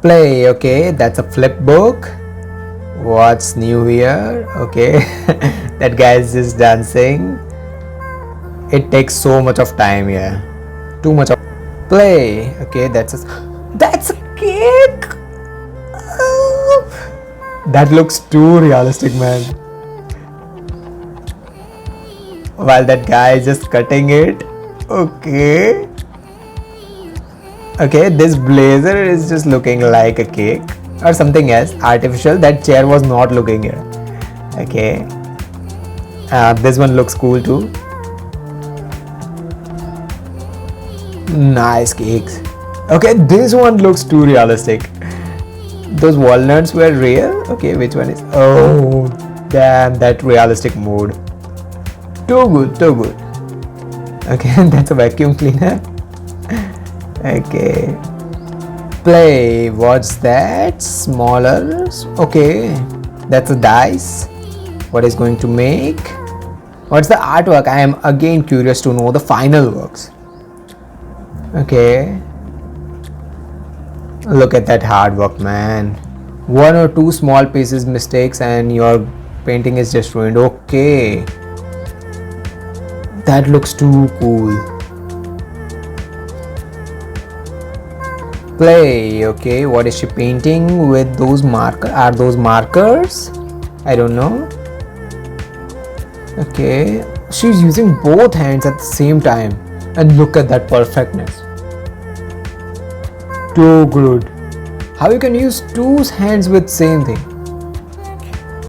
Play. Okay, that's a flip book. What's new here? Okay, that guy is just dancing. It takes so much of time here. Too much of play. Okay, that's a cake. Oh, that looks too realistic, man. While that guy is just cutting it. Okay. Okay, this blazer is just looking like a cake or something else artificial. That chair was not looking here. Okay. This one looks cool too. Nice cakes. Okay, this one looks too realistic. Those walnuts were real. Okay, which one is? Oh, damn, that realistic mode. Too good, too good. Okay, that's a vacuum cleaner. Okay. Play. What's that? Smaller. Okay. That's a dice. What is going to make? What's the artwork? I am again curious to know the final works. Okay. Look at that hard work, man. One or two small pieces mistakes and your painting is just ruined. Okay. That looks too cool. Play. Okay, what is she painting with those markers? Are those markers? I don't know. Okay, she's using both hands at the same time, and look at that perfectness. Too good. How you can use two hands with same thing?